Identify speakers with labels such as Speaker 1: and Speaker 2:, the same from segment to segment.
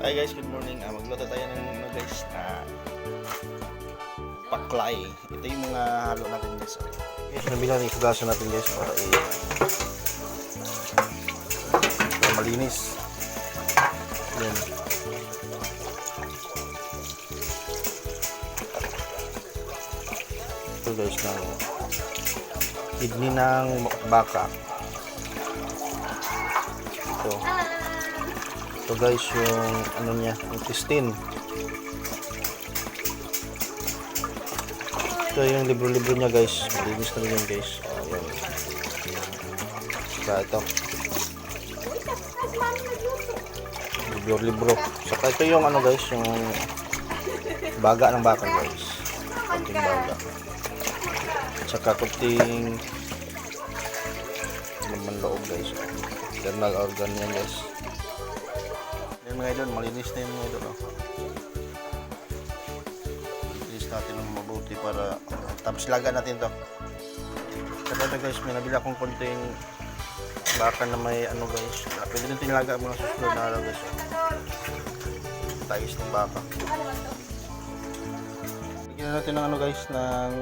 Speaker 1: Hi guys, good morning. Magluto tayo ng guys na paklay. Ito yung mga halo natin guys. Guys, nabila na ikugasan natin guys para malinis. Yan. Ito guys ng kidney ng baka. Ito guys yung ano niya, yung intestine. Ito yung libro-libro niya guys. Malinis na yun guys. Ayan. Saka ito. Libro-libro. Saka ito yung ano guys, yung baga ng baka guys. Kunting baga. Saka kunting laman loob guys. Internal organ yan guys. Yan mga idol, malinis na yun mga idol. Malinis natin ng mabuti para tapos laga natin to. Saka ito guys, may nabila akong konting baka na may ano guys. Pwede din tinaga mo ng susunod na araw guys. Tagis ng baka. Bigyan natin ng ano guys, ng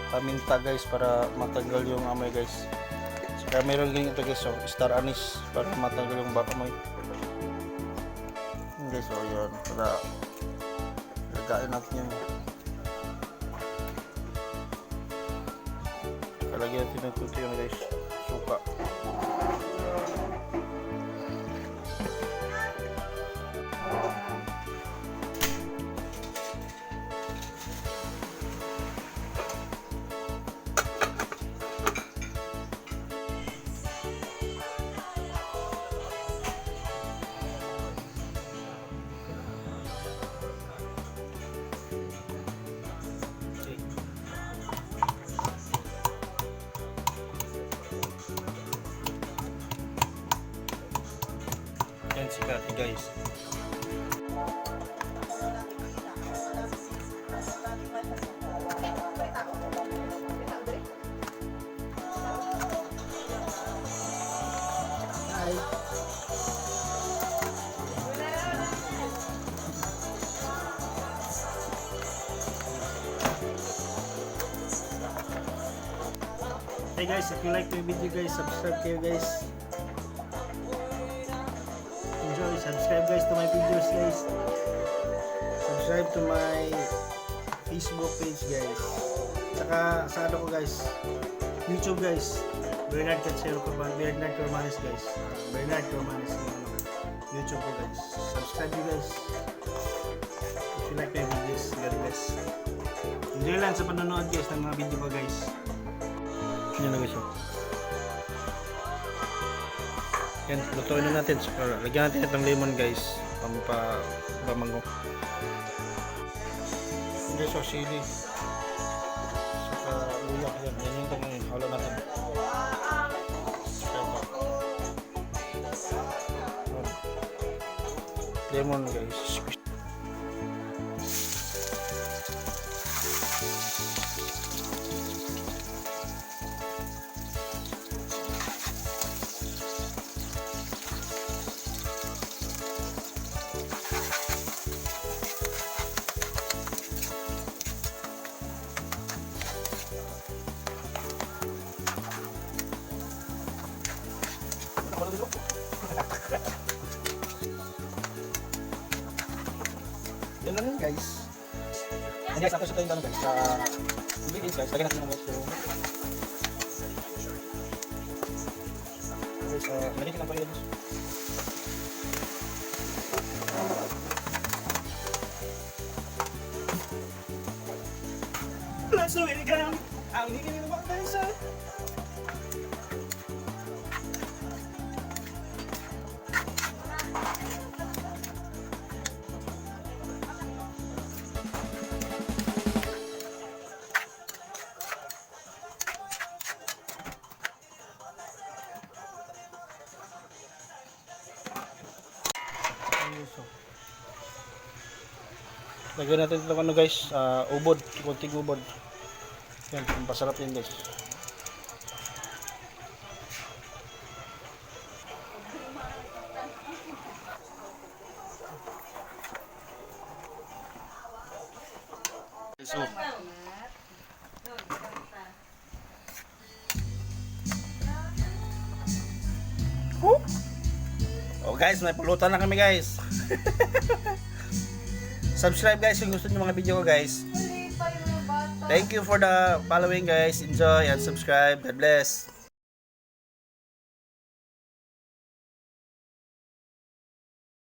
Speaker 1: paminta guys para matanggal yung amoy guys. Saka mayroon din ito guys, star anise para matanggal yung baka amoy. Guys, so yun, para lagain natin yun. Kalagyan natin ng kunti yun guys, suka. Yan si Kati guys.
Speaker 2: Hey guys, if you like the video guys, subscribe kayo guys. Enjoy, subscribe guys to my videos guys. Subscribe to my Facebook page guys. Saka sa ano ko guys, YouTube guys. Bernard Catsero Cormanes, Bernard Cormanes guys. Bernard Cormanes yung YouTube ko guys. Subscribe you guys. If you like my videos, God bless. Enjoy lang sa panonood guys ng mga video ko guys.
Speaker 1: Yan na guys. Yan, lutuin na natin. So, lagyan natin itong lemon guys. Pampabamango. Guys, so sili. Saka luya. Yan, yan yung itong halo natin. Saka ito. Lemon guys.
Speaker 2: Yan lang yun guys. And guys, after sa tayo guys, sa ingredients guys, lagyan natin ng guys yung guys, lagyan natin ng pala guys. Let's do it again. Ang hingin ng bakit tayo sa
Speaker 1: Lagyan natin itong ano guys, ubod, kunting ubod. Yan, pasarap yun guys. So, oh guys, may pulutan na kami guys. Subscribe guys kung gusto niyo mga video ko guys. Thank you for the following guys. Enjoy and subscribe. God bless.